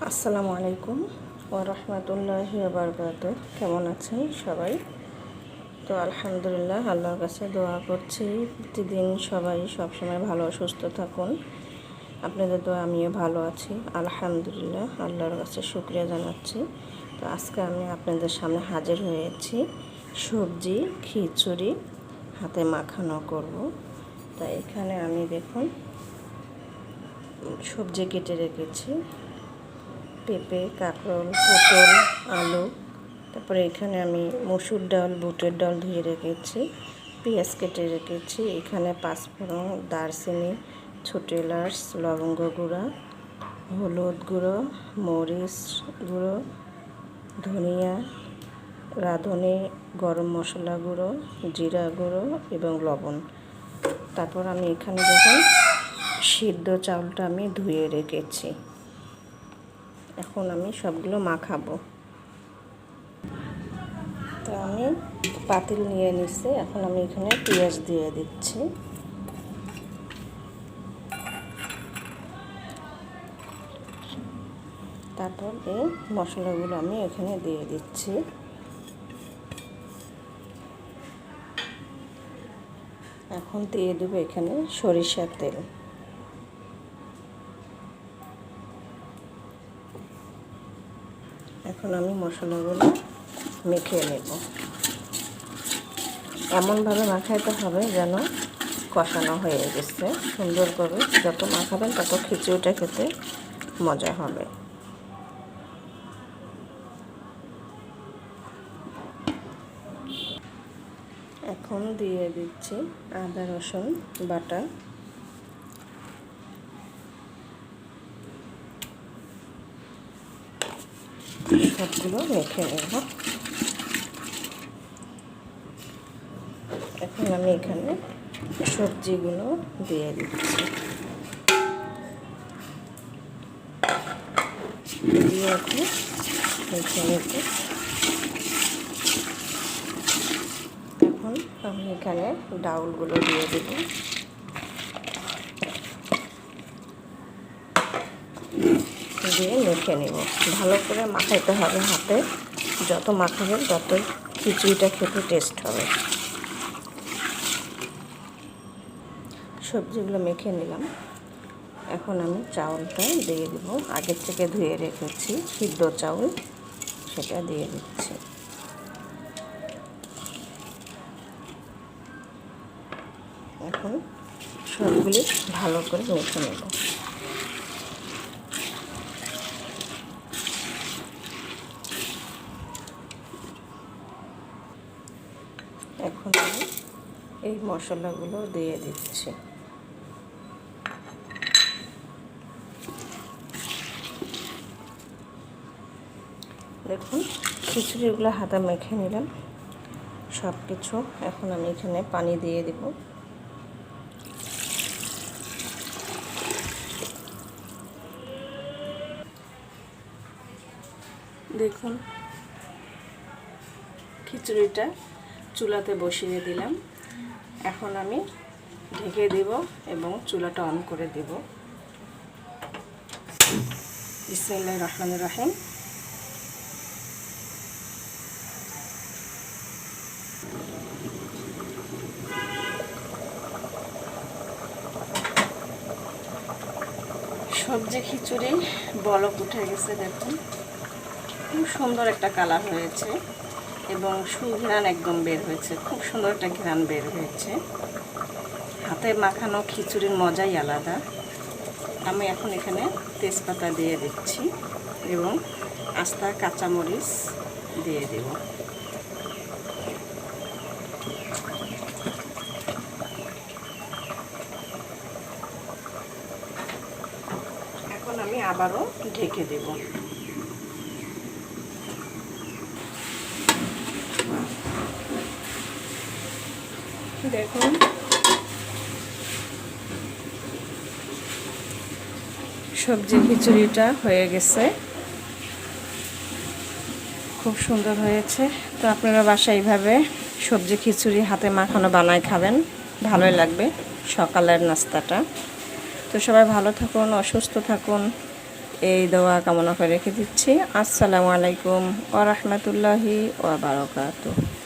আসসালামু আলাইকুম ওয়া রাহমাতুল্লাহি ওয়া বারাকাতুহু। কেমন আছেন সবাই? তো আলহামদুলিল্লাহ, আল্লাহর কাছে দোয়া করছি প্রতিদিন সবাই সবসময় ভালো সুস্থ থাকুন। আপনাদের দোয়া আমিও ভালো আছি আলহামদুলিল্লাহ, আল্লাহর কাছে শুকরিয়া জানাচ্ছি। তো আজকে আমি আপনাদের সামনে হাজির হয়েছি সবজি খিচুড়ি হাতে মাখানো করব। তো এখানে আমি দেখুন সবজি কেটে রেখেছি, পেঁপে, কাঁকরোল, পটল, আলু। তারপরে এখানে আমি মসুর ডাল, বুটের ডাল ধুয়ে রেখেছি, পেঁয়াজ কেটে রেখেছি। এখানে পাঁচফোড়ন, দারচিনি, ছোট এলাচ, লবঙ্গ গুঁড়া, হলুদ গুঁড়ো, মরিচ গুঁড়ো, ধনিয়া, রাঁধুনি, গরম মশলা গুঁড়ো, জিরা গুঁড়ো এবং লবণ। তারপর আমি এখানে দেখুন সিদ্ধ চাউলটা আমি ধুয়ে রেখেছি। এখন আমি সবগুলো মাখাবো। তো আমি পাতিল নিয়ে নিচ্ছি, এখন আমি এখানে পেঁয়াজ দিয়ে দিচ্ছি। তারপর এই মশলাগুলো আমি এখানে দিয়ে দিচ্ছি। এখন দিয়ে দেবো এখানে সরিষার তেল। এখন আমি মশলাগুলো মেখে নেব। এমনভাবে মাখাইতে হবে যেন কষানো হয়ে গেছে সুন্দর করে। যত মাখাবেন তত খিচুড়িটা খেতে মজা হবে। এখন দিয়ে দিচ্ছি আদা রসুন বাটা। সবগুলো মেখে নেব। এখন আমি এখানে সবজিগুলো দিয়ে দিচ্ছি, দিয়ে এখন মেখে নেব। এখন আমি এখানে ডাউলগুলো দিয়ে দেব। দিয়ে মেখে নেব, ভালো করে মাখাইতে হবে হাতে। যত মাখাবেন তত খিচুড়িটা খেতে টেস্ট হবে। সবজিগুলো মেখে নিলাম, এখন আমি চাউলটা দিয়ে দেব। আগের থেকে ধুয়ে রেখেছি সিদ্ধ চাউল, সেটা দিয়ে দিচ্ছি। এখন সবগুলি ভালো করে মেখে নেব। এখন আমি এই মশলাগুলো দিয়ে দিচ্ছি। দেখুন খিচুড়িগুলো হাতে মেখে নিলাম সব কিছু। এখন আমি এখানে পানি দিয়ে দেব। দেখুন খিচুড়িটা চুলাতে বসিয়ে দিলাম। এখন আমি ঢেকে দেব এবং চুলাটা অন করে দেব। বিসমিল্লাহির রহমানির রহিম। সবজি খিচুড়ি বলক উঠে গেছে, দেখুন খুব সুন্দর একটা কালার হয়েছে এবং সুঘ্রাণ একদম বের হয়েছে। খুব সুন্দর একটা ঘ্রাণ বের হয়েছে। হাতে মাখানো খিচুড়ির মজাই আলাদা। আমি এখন এখানে তেজপাতা দিয়ে দিচ্ছি এবং আস্তা কাঁচামরিচ দিয়ে দেব। এখন আমি আবারও ঢেকে দেব। দেখুন সবজি খিচুড়িটা হয়ে গেছে, খুব সুন্দর হয়েছে। তো আপনারা বাসায় এইভাবে সবজি খিচুড়ি হাতে মাখানো বানায় খাবেন, ভালোই লাগবে সকালের নাস্তাটা। তো সবাই ভালো থাকুন, অসুস্থ থাকুন। এই দোয়া কামনা করে রেখে দিচ্ছি। আসসালামু আলাইকুম ওয়া রাহমাতুল্লাহি ওয়া বারাকাতুহু।